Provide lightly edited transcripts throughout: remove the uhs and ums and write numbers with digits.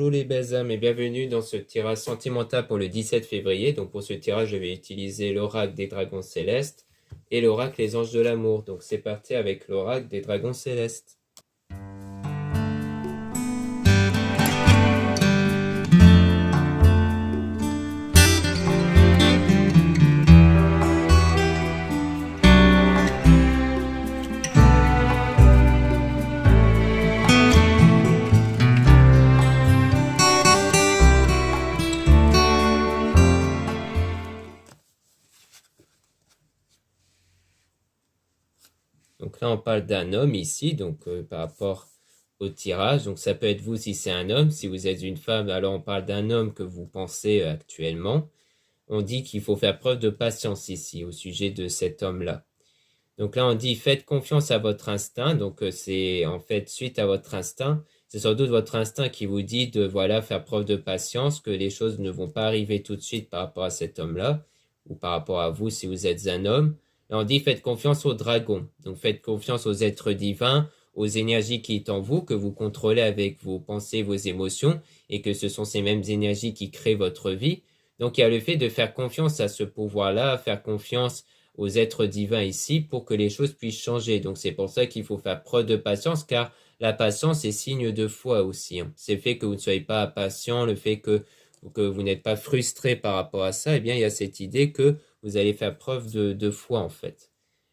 Bonjour les belles âmes et bienvenue dans ce tirage sentimental pour le 17 février. Donc pour ce tirage, je vais utiliser l'oracle des dragons célestes et l'oracle des anges de l'amour. Donc c'est parti avec l'oracle des dragons célestes. Donc là, on parle d'un homme ici, donc par rapport au tirage. Donc ça peut être vous si c'est un homme. Si vous êtes une femme, alors on parle d'un homme que vous pensez actuellement. On dit qu'il faut faire preuve de patience ici au sujet de cet homme-là. Donc là, on dit faites confiance à votre instinct. Donc c'est en fait suite à votre instinct. C'est sans doute votre instinct qui vous dit de voilà faire preuve de patience, que les choses ne vont pas arriver tout de suite par rapport à cet homme-là ou par rapport à vous si vous êtes un homme. Et on dit faites confiance aux dragons. Donc faites confiance aux êtres divins, aux énergies qui sont en vous, que vous contrôlez avec vos pensées, vos émotions, et que ce sont ces mêmes énergies qui créent votre vie. Donc il y a le fait de faire confiance à ce pouvoir-là, faire confiance aux êtres divins ici pour que les choses puissent changer. Donc c'est pour ça qu'il faut faire preuve de patience, car la patience est signe de foi aussi. C'est le fait que vous ne soyez pas impatient, le fait que vous n'êtes pas frustré par rapport à ça, eh bien il y a cette idée que vous allez faire preuve de foi en fait.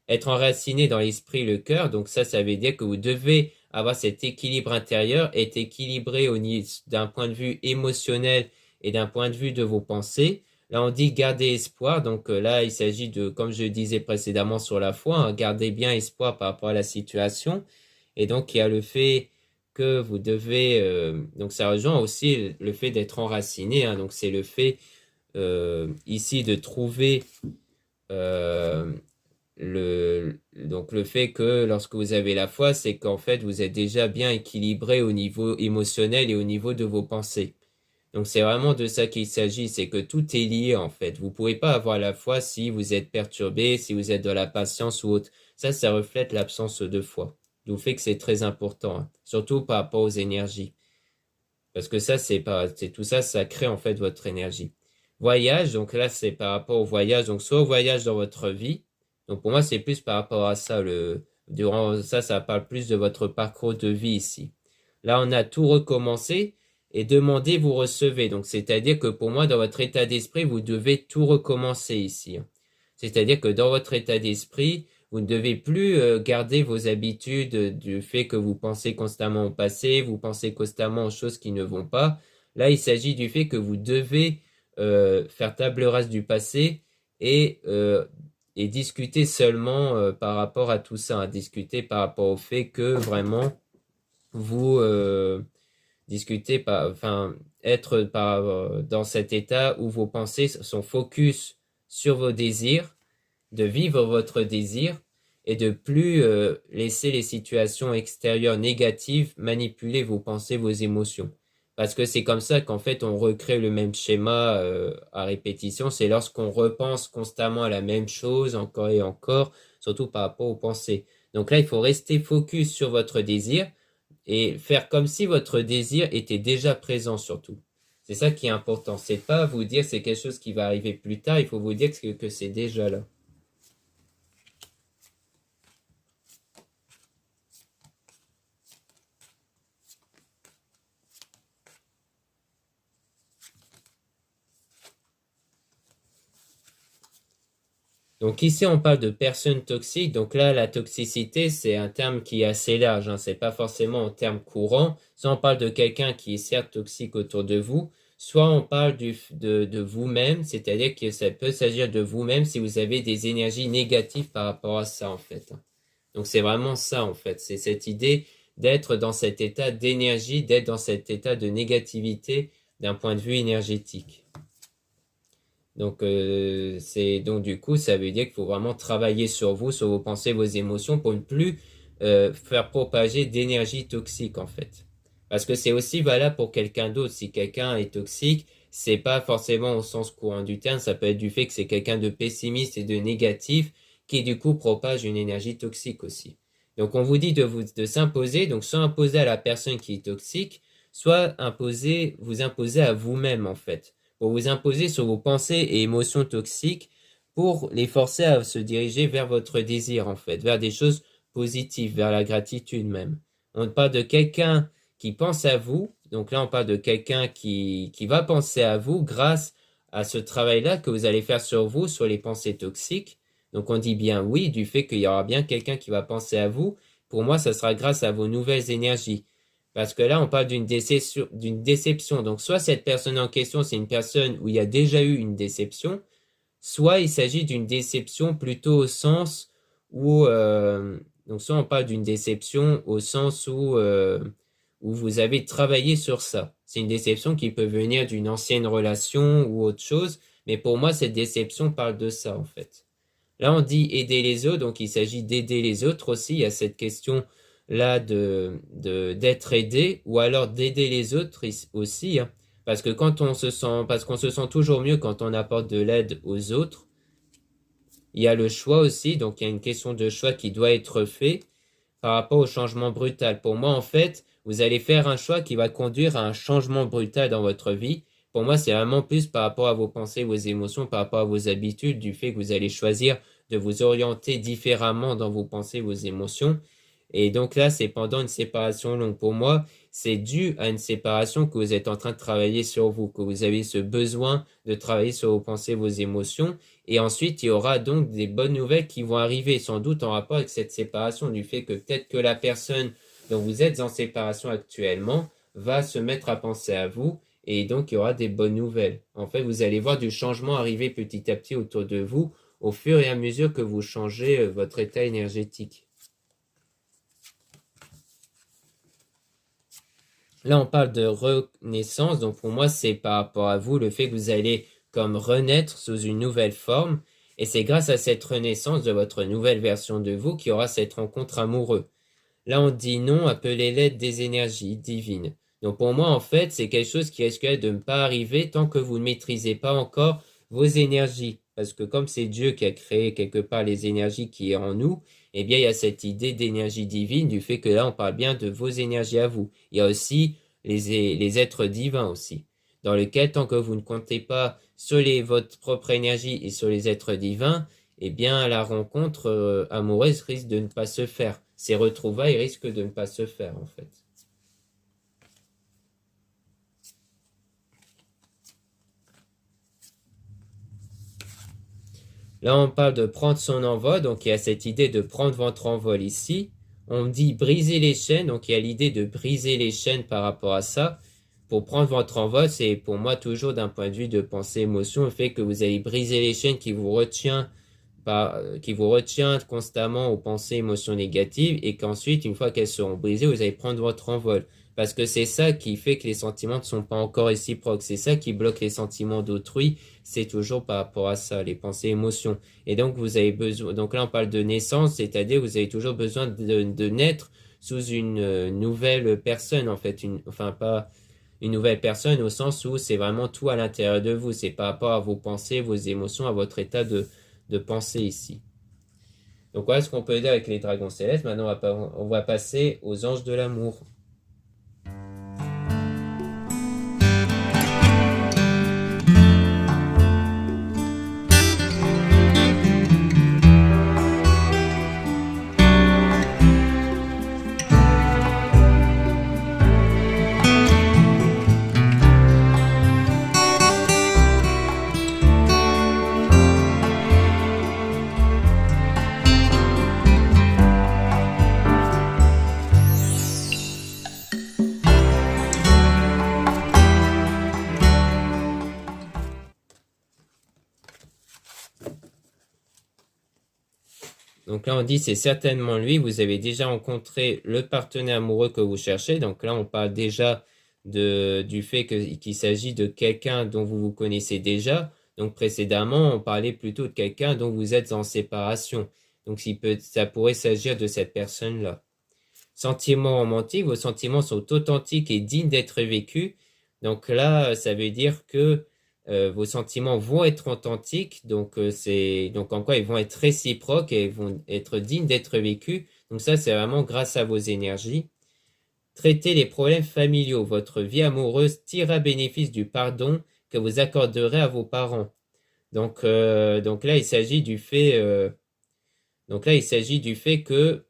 Être enraciné dans l'esprit, le cœur, donc ça veut dire que vous devez avoir cet équilibre intérieur, être équilibré d'un point de vue émotionnel et d'un point de vue de vos pensées. Là, on dit garder espoir. Donc là, il s'agit de, comme je disais précédemment sur la foi, garder bien espoir par rapport à la situation. Et donc, il y a le fait que vous devez... donc, ça rejoint aussi le fait d'être enraciné. Donc, c'est le fait ici de trouver donc le fait que lorsque vous avez la foi, c'est qu'en fait, vous êtes déjà bien équilibré au niveau émotionnel et au niveau de vos pensées. Donc c'est vraiment de ça qu'il s'agit, c'est que tout est lié en fait. Vous pouvez pas avoir la foi si vous êtes perturbé, si vous êtes dans la patience ou autre. Ça reflète l'absence de foi. D'où fait que c'est très important, surtout par rapport aux énergies. Parce que ça, c'est tout ça, ça crée en fait votre énergie. Voyage, donc là, c'est par rapport au voyage. Donc soit au voyage dans votre vie. Donc pour moi, c'est plus par rapport à ça. Durant ça, ça parle plus de votre parcours de vie ici. Là, on a tout recommencé. Et demandez, vous recevez. Donc, c'est-à-dire que pour moi, dans votre état d'esprit, vous devez tout recommencer ici. C'est-à-dire que dans votre état d'esprit, vous ne devez plus garder vos habitudes du fait que vous pensez constamment au passé, vous pensez constamment aux choses qui ne vont pas. Là, il s'agit du fait que vous devez faire table rase du passé et discuter seulement par rapport à tout ça, discuter par rapport au fait que vraiment vous... être dans cet état où vos pensées sont focus sur vos désirs, de vivre votre désir et de plus laisser les situations extérieures négatives manipuler vos pensées, vos émotions. Parce que c'est comme ça qu'en fait on recrée le même schéma à répétition. C'est lorsqu'on repense constamment à la même chose encore et encore, surtout par rapport aux pensées. Donc là, il faut rester focus sur votre désir et faire comme si votre désir était déjà présent surtout. C'est ça qui est important. C'est pas vous dire c'est quelque chose qui va arriver plus tard, il faut vous dire que c'est déjà là. Donc ici, on parle de personnes toxiques. Donc là, la toxicité, c'est un terme qui est assez large. C'est pas forcément un terme courant. Soit on parle de quelqu'un qui est certes toxique autour de vous, soit on parle de vous-même, c'est-à-dire que ça peut s'agir de vous-même si vous avez des énergies négatives par rapport à ça, en fait. Donc c'est vraiment ça, en fait. C'est cette idée d'être dans cet état d'énergie, d'être dans cet état de négativité d'un point de vue énergétique. Donc, donc du coup, ça veut dire qu'il faut vraiment travailler sur vous, sur vos pensées, vos émotions pour ne plus faire propager d'énergie toxique en fait. Parce que c'est aussi valable pour quelqu'un d'autre. Si quelqu'un est toxique, c'est pas forcément au sens courant du terme, ça peut être du fait que c'est quelqu'un de pessimiste et de négatif qui du coup propage une énergie toxique aussi. Donc on vous dit de s'imposer, donc soit imposer à la personne qui est toxique, soit vous imposer à vous-même, en fait, pour vous imposer sur vos pensées et émotions toxiques, pour les forcer à se diriger vers votre désir, en fait, vers des choses positives, vers la gratitude même. On parle de quelqu'un qui pense à vous, donc là on parle de quelqu'un qui va penser à vous grâce à ce travail-là que vous allez faire sur vous, sur les pensées toxiques. Donc on dit bien oui du fait qu'il y aura bien quelqu'un qui va penser à vous. Pour moi, ça sera grâce à vos nouvelles énergies. Parce que là, on parle d'une déception. Donc soit cette personne en question, c'est une personne où il y a déjà eu une déception, soit il s'agit d'une déception plutôt au sens où, donc soit on parle d'une déception au sens où vous avez travaillé sur ça. C'est une déception qui peut venir d'une ancienne relation ou autre chose, mais pour moi, cette déception parle de ça, en fait. Là, on dit aider les autres, donc il s'agit d'aider les autres aussi. Il y a cette question-là d'être aidé, ou alors d'aider les autres aussi, hein. Parce que parce qu'on se sent toujours mieux quand on apporte de l'aide aux autres. Il y a le choix aussi, donc il y a une question de choix qui doit être fait par rapport au changement brutal. Pour moi, en fait, vous allez faire un choix qui va conduire à un changement brutal dans votre vie. Pour moi, c'est vraiment plus par rapport à vos pensées, vos émotions, par rapport à vos habitudes, du fait que vous allez choisir de vous orienter différemment dans vos pensées, vos émotions. Et donc là, c'est pendant une séparation longue. Pour moi, c'est dû à une séparation que vous êtes en train de travailler sur vous, que vous avez ce besoin de travailler sur vos pensées, vos émotions. Et ensuite, il y aura donc des bonnes nouvelles qui vont arriver, sans doute en rapport avec cette séparation, du fait que peut-être que la personne dont vous êtes en séparation actuellement va se mettre à penser à vous, et donc il y aura des bonnes nouvelles. En fait, vous allez voir du changement arriver petit à petit autour de vous, au fur et à mesure que vous changez votre état énergétique. Là, on parle de renaissance, donc pour moi, c'est par rapport à vous, le fait que vous allez comme renaître sous une nouvelle forme, et c'est grâce à cette renaissance de votre nouvelle version de vous qu'il y aura cette rencontre amoureuse. Là, on dit non, appelez-les des énergies divines. Donc pour moi, en fait, c'est quelque chose qui risquerait de ne pas arriver tant que vous ne maîtrisez pas encore vos énergies. Parce que comme c'est Dieu qui a créé quelque part les énergies qui est en nous, eh bien, il y a cette idée d'énergie divine, du fait que là, on parle bien de vos énergies à vous. Il y a aussi les êtres divins aussi, dans lequel, tant que vous ne comptez pas sur votre propre énergie et sur les êtres divins, eh bien, la rencontre amoureuse risque de ne pas se faire. Ces retrouvailles risquent de ne pas se faire, en fait. Là, on parle de prendre son envol, donc il y a cette idée de prendre votre envol ici. On dit briser les chaînes, donc il y a l'idée de briser les chaînes par rapport à ça. Pour prendre votre envol, c'est pour moi toujours d'un point de vue de pensée, émotion, le fait que vous allez briser les chaînes qui vous retient constamment aux pensées, émotions négatives, et qu'ensuite, une fois qu'elles seront brisées, vous allez prendre votre envol. Parce que c'est ça qui fait que les sentiments ne sont pas encore réciproques. C'est ça qui bloque les sentiments d'autrui. C'est toujours par rapport à ça, les pensées, émotions. Et donc, vous avez besoin, donc là, on parle de naissance, c'est-à-dire que vous avez toujours besoin de naître sous une nouvelle personne, en fait. Enfin, pas une nouvelle personne au sens où c'est vraiment tout à l'intérieur de vous. C'est par rapport à vos pensées, vos émotions, à votre état de pensée ici. Donc voilà ce qu'on peut dire avec les dragons célestes. Maintenant, on va passer aux anges de l'amour. Donc là, on dit c'est certainement lui. Vous avez déjà rencontré le partenaire amoureux que vous cherchez. Donc là, on parle déjà du fait qu'il s'agit de quelqu'un dont vous vous connaissez déjà. Donc précédemment, on parlait plutôt de quelqu'un dont vous êtes en séparation. Donc ça pourrait s'agir de cette personne-là. Sentiments romantiques, vos sentiments sont authentiques et dignes d'être vécus. Donc là, ça veut dire que vos sentiments vont être authentiques, donc en quoi ils vont être réciproques et ils vont être dignes d'être vécus. Donc ça, c'est vraiment grâce à vos énergies. Traitez les problèmes familiaux. Votre vie amoureuse tirera bénéfice du pardon que vous accorderez à vos parents. Donc là, il s'agit du fait, que,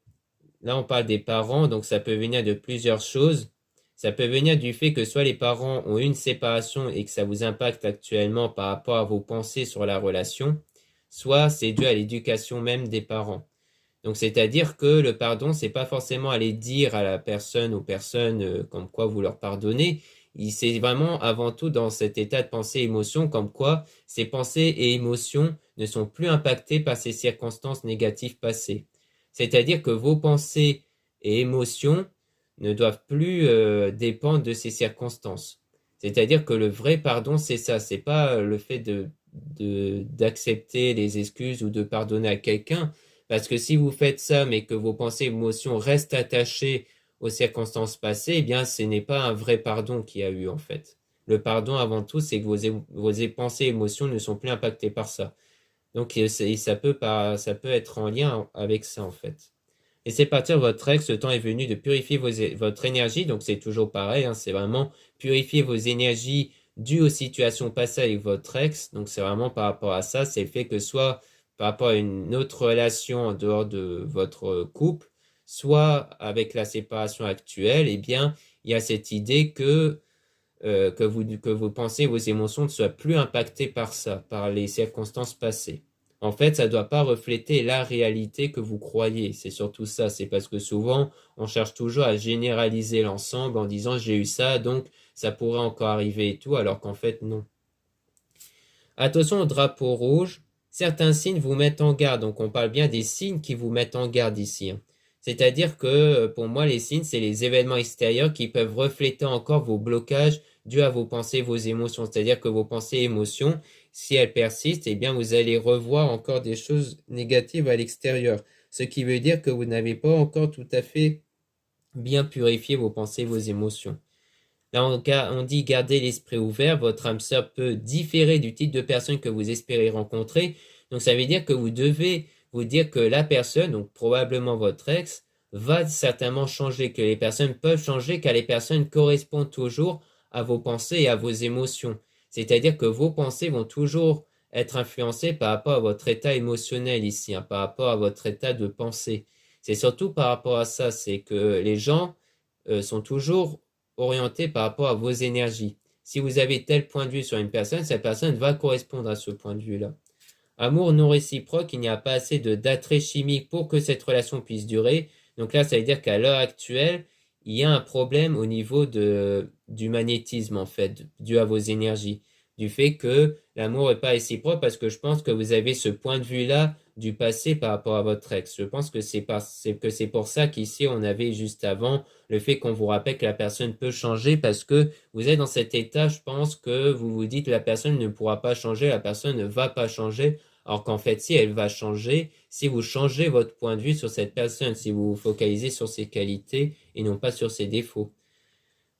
là, on parle des parents, donc ça peut venir de plusieurs choses. Ça peut venir du fait que soit les parents ont eu une séparation et que ça vous impacte actuellement par rapport à vos pensées sur la relation, soit c'est dû à l'éducation même des parents. Donc, c'est-à-dire que le pardon, c'est pas forcément aller dire à la personne, aux personnes, comme quoi vous leur pardonnez. C'est vraiment avant tout dans cet état de pensée et émotion, comme quoi ces pensées et émotions ne sont plus impactées par ces circonstances négatives passées. C'est-à-dire que vos pensées et émotions ne doivent plus dépendre de ces circonstances. C'est-à-dire que le vrai pardon, c'est ça. C'est pas le fait d'accepter les excuses ou de pardonner à quelqu'un. Parce que si vous faites ça, mais que vos pensées et émotions restent attachées aux circonstances passées, eh bien, ce n'est pas un vrai pardon qu'il y a eu, en fait. Le pardon, avant tout, c'est que vos pensées et émotions ne sont plus impactées par ça. Donc, ça peut être en lien avec ça, en fait. Laissez partir votre ex, le temps est venu de purifier votre énergie. Donc, c'est toujours pareil, hein, c'est vraiment purifier vos énergies dues aux situations passées avec votre ex. Donc, c'est vraiment par rapport à ça. C'est le fait que soit par rapport à une autre relation en dehors de votre couple, soit avec la séparation actuelle, eh bien, il y a cette idée que vos pensées, vos émotions ne soient plus impactées par ça, par les circonstances passées. En fait, ça ne doit pas refléter la réalité que vous croyez. C'est surtout ça. C'est parce que souvent, on cherche toujours à généraliser l'ensemble en disant j'ai eu ça, donc ça pourrait encore arriver et tout, alors qu'en fait, non. Attention au drapeau rouge. Certains signes vous mettent en garde. Donc, on parle bien des signes qui vous mettent en garde ici, hein. C'est-à-dire que pour moi, les signes, c'est les événements extérieurs qui peuvent refléter encore vos blocages dus à vos pensées, vos émotions. C'est-à-dire que vos pensées et émotions, si elles persistent, eh bien, vous allez revoir encore des choses négatives à l'extérieur. Ce qui veut dire que vous n'avez pas encore tout à fait bien purifié vos pensées, vos émotions. Là, on dit garder l'esprit ouvert. Votre âme sœur peut différer du type de personne que vous espérez rencontrer. Donc, ça veut dire que vous devez vous dire que la personne, donc probablement votre ex, va certainement changer, que les personnes peuvent changer, car les personnes correspondent toujours à vos pensées et à vos émotions. C'est-à-dire que vos pensées vont toujours être influencées par rapport à votre état émotionnel ici, hein, par rapport à votre état de pensée. C'est surtout par rapport à ça, c'est que les gens sont toujours orienté par rapport à vos énergies. Si vous avez tel point de vue sur une personne, cette personne va correspondre à ce point de vue-là. Amour non réciproque, il n'y a pas assez d'attrait chimique pour que cette relation puisse durer. Donc là, ça veut dire qu'à l'heure actuelle, il y a un problème au niveau du magnétisme, en fait, dû à vos énergies. Du fait que l'amour n'est pas réciproque parce que je pense que vous avez ce point de vue-là du passé par rapport à votre ex. Je pense que c'est pour ça qu'ici, on avait juste avant le fait qu'on vous rappelle que la personne peut changer parce que vous êtes dans cet état, je pense que vous vous dites que la personne ne pourra pas changer, la personne ne va pas changer, alors qu'en fait, si elle va changer, si vous changez votre point de vue sur cette personne, si vous vous focalisez sur ses qualités et non pas sur ses défauts.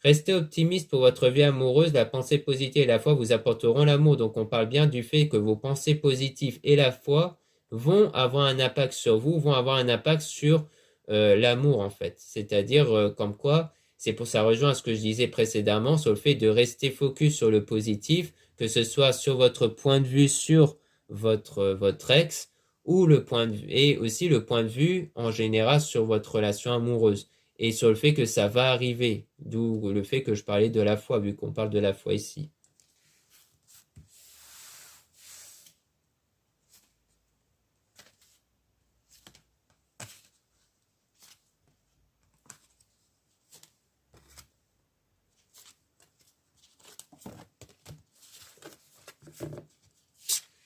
Restez optimiste pour votre vie amoureuse, la pensée positive et la foi vous apporteront l'amour. Donc on parle bien du fait que vos pensées positives et la foi vont avoir un impact sur vous, vont avoir un impact sur l'amour en fait. C'est-à-dire comme quoi, c'est pour ça rejoint à ce que je disais précédemment sur le fait de rester focus sur le positif, que ce soit sur votre point de vue sur votre ex ou le point de vue, et aussi le point de vue en général sur votre relation amoureuse et sur le fait que ça va arriver, d'où le fait que je parlais de la foi, vu qu'on parle de la foi ici.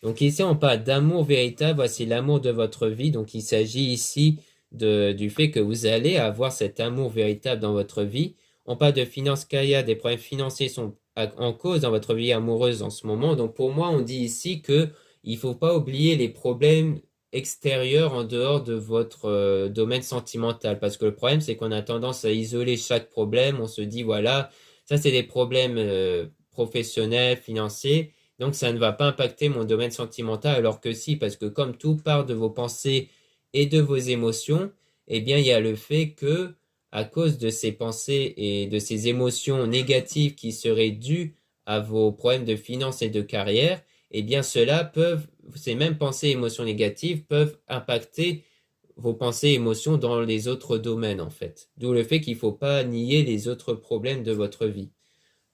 Donc ici, on parle d'amour véritable, voici l'amour de votre vie. Donc il s'agit ici du fait que vous allez avoir cet amour véritable dans votre vie. On parle de finances carrière, des problèmes financiers sont en cause dans votre vie amoureuse en ce moment. Donc pour moi, on dit ici que il faut pas oublier les problèmes extérieurs en dehors de votre domaine sentimental. Parce que le problème, c'est qu'on a tendance à isoler chaque problème. On se dit, voilà, ça c'est des problèmes professionnels, financiers. Donc, ça ne va pas impacter mon domaine sentimental, alors que si, parce que comme tout part de vos pensées et de vos émotions, eh bien, il y a le fait que à cause de ces pensées et de ces émotions négatives qui seraient dues à vos problèmes de finances et de carrière, eh bien ces mêmes pensées et émotions négatives peuvent impacter vos pensées et émotions dans les autres domaines en fait. D'où le fait qu'il ne faut pas nier les autres problèmes de votre vie.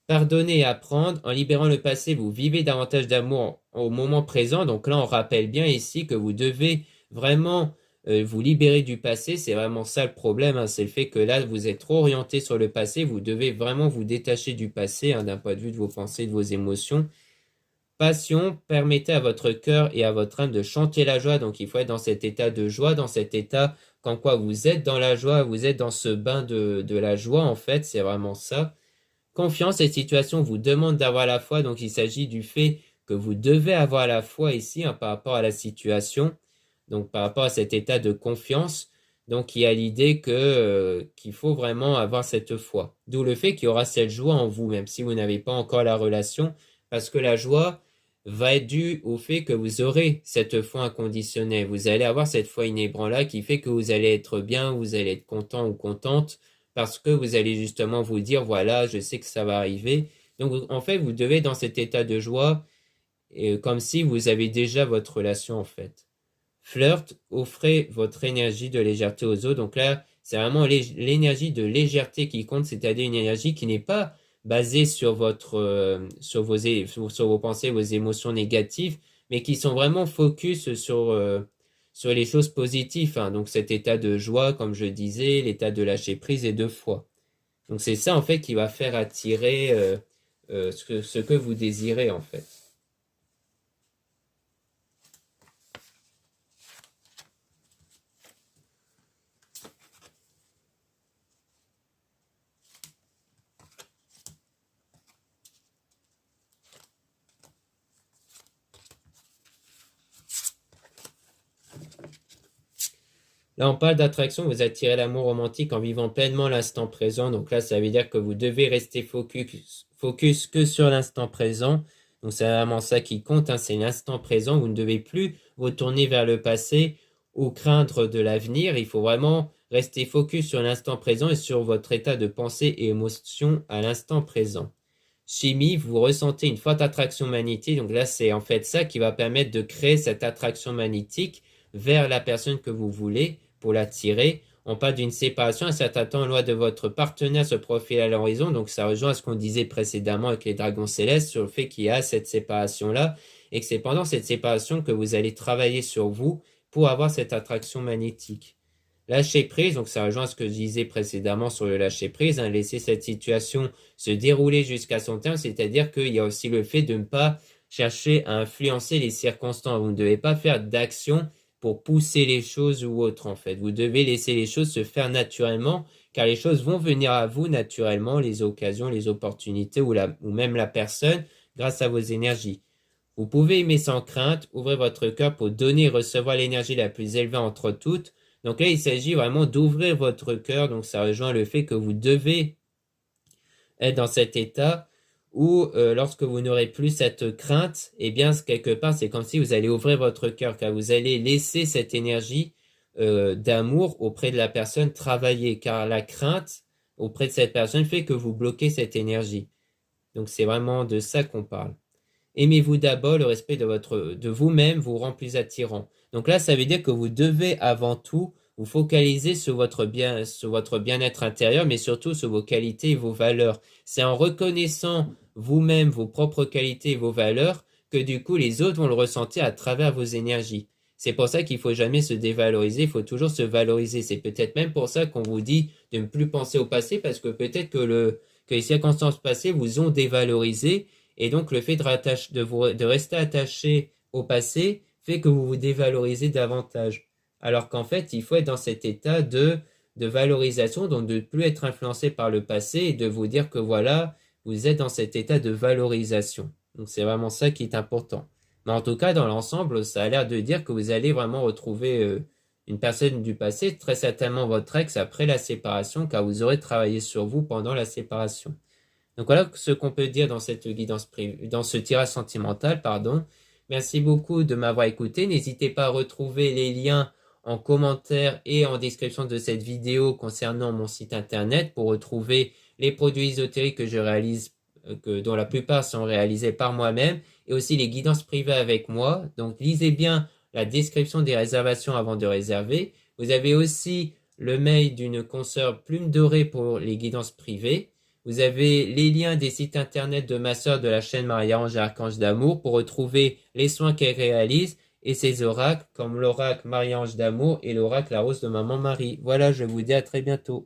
Pardonner et apprendre, en libérant le passé, vous vivez davantage d'amour au moment présent. Donc là, on rappelle bien ici que vous devez vraiment vous libérer du passé. C'est vraiment ça le problème, hein. C'est le fait que là, vous êtes trop orienté sur le passé. Vous devez vraiment vous détacher du passé, hein, d'un point de vue de vos pensées, de vos émotions. Passion, permettez à votre cœur et à votre âme de chanter la joie. Donc il faut être dans cet état de joie, dans cet état quand quoi vous êtes dans la joie, vous êtes dans ce bain de la joie en fait. C'est vraiment ça. Confiance, cette situation vous demande d'avoir la foi, donc il s'agit du fait que vous devez avoir la foi ici, hein, par rapport à la situation, donc par rapport à cet état de confiance. Donc il y a l'idée qu'il faut vraiment avoir cette foi. D'où le fait qu'il y aura cette joie en vous, même si vous n'avez pas encore la relation, parce que la joie va être due au fait que vous aurez cette foi inconditionnelle. Vous allez avoir cette foi inébranlable qui fait que vous allez être bien, vous allez être content ou contente parce que vous allez justement vous dire, voilà, je sais que ça va arriver. Donc, en fait, vous devez dans cet état de joie, comme si vous avez déjà votre relation, en fait. Flirt, offrez votre énergie de légèreté aux autres. Donc là, c'est vraiment l'énergie de légèreté qui compte, c'est-à-dire une énergie qui n'est pas basée sur sur vos pensées, vos émotions négatives, mais qui sont vraiment focus sur les choses positives, hein. Donc cet état de joie, comme je disais, l'état de lâcher prise et de foi. Donc c'est ça en fait qui va faire attirer ce que vous désirez en fait. Là, on parle d'attraction, vous attirez l'amour romantique en vivant pleinement l'instant présent. Donc là, ça veut dire que vous devez rester focus que sur l'instant présent. Donc c'est vraiment ça qui compte, hein, c'est l'instant présent. Vous ne devez plus vous tourner vers le passé ou craindre de l'avenir. Il faut vraiment rester focus sur l'instant présent et sur votre état de pensée et émotion à l'instant présent. Chimie, vous ressentez une forte attraction magnétique. Donc là, c'est en fait ça qui va permettre de créer cette attraction magnétique vers la personne que vous voulez pour l'attirer. On parle d'une séparation, un certain temps, loin de votre partenaire se profile à l'horizon. Donc ça rejoint ce qu'on disait précédemment avec les dragons célestes sur le fait qu'il y a cette séparation-là et que c'est pendant cette séparation que vous allez travailler sur vous pour avoir cette attraction magnétique. Lâcher prise, donc ça rejoint ce que je disais précédemment sur le lâcher prise, hein, laisser cette situation se dérouler jusqu'à son terme, c'est-à-dire qu'il y a aussi le fait de ne pas chercher à influencer les circonstances. Vous ne devez pas faire d'action pour pousser les choses ou autre en fait. Vous devez laisser les choses se faire naturellement, car les choses vont venir à vous naturellement, les occasions, les opportunités ou même la personne, grâce à vos énergies. Vous pouvez aimer sans crainte, ouvrez votre cœur pour donner et recevoir l'énergie la plus élevée entre toutes. Donc là, il s'agit vraiment d'ouvrir votre cœur. Donc ça rejoint le fait que vous devez être dans cet état où lorsque vous n'aurez plus cette crainte, eh bien, quelque part, c'est comme si vous allez ouvrir votre cœur, car vous allez laisser cette énergie d'amour auprès de la personne travailler, car la crainte auprès de cette personne fait que vous bloquez cette énergie. Donc c'est vraiment de ça qu'on parle. Aimez-vous d'abord, le respect de vous-même vous rend plus attirant. Donc là, ça veut dire que vous devez avant tout vous focaliser sur votre bien-être intérieur, mais surtout sur vos qualités et vos valeurs. C'est en reconnaissant vous-même vos propres qualités et vos valeurs que du coup les autres vont le ressentir à travers vos énergies. C'est pour ça qu'il faut jamais se dévaloriser, il faut toujours se valoriser. C'est peut-être même pour ça qu'on vous dit de ne plus penser au passé, parce que peut-être que les circonstances passées vous ont dévalorisé. Et donc, le fait de rester attaché au passé fait que vous vous dévalorisez davantage. Alors qu'en fait, il faut être dans cet état de valorisation, donc de ne plus être influencé par le passé et de vous dire que voilà, vous êtes dans cet état de valorisation. Donc, c'est vraiment ça qui est important. Mais en tout cas, dans l'ensemble, ça a l'air de dire que vous allez vraiment retrouver une personne du passé, très certainement votre ex après la séparation, car vous aurez travaillé sur vous pendant la séparation. Donc voilà ce qu'on peut dire dans cette guidance dans ce tirage sentimental, pardon. Merci beaucoup de m'avoir écouté. N'hésitez pas à retrouver les liens en commentaire et en description de cette vidéo concernant mon site internet pour retrouver les produits ésotériques que je réalise, dont la plupart sont réalisés par moi-même, et aussi les guidances privées avec moi. Donc lisez bien la description des réservations avant de réserver. Vous avez aussi le mail d'une consoeur Plume Dorée pour les guidances privées. Vous avez les liens des sites internet de ma sœur de la chaîne Marie-Ange et Archange d'Amour pour retrouver les soins qu'elle réalise et ses oracles comme l'oracle Marie-Ange d'Amour et l'oracle La Rose de Maman Marie. Voilà, je vous dis à très bientôt.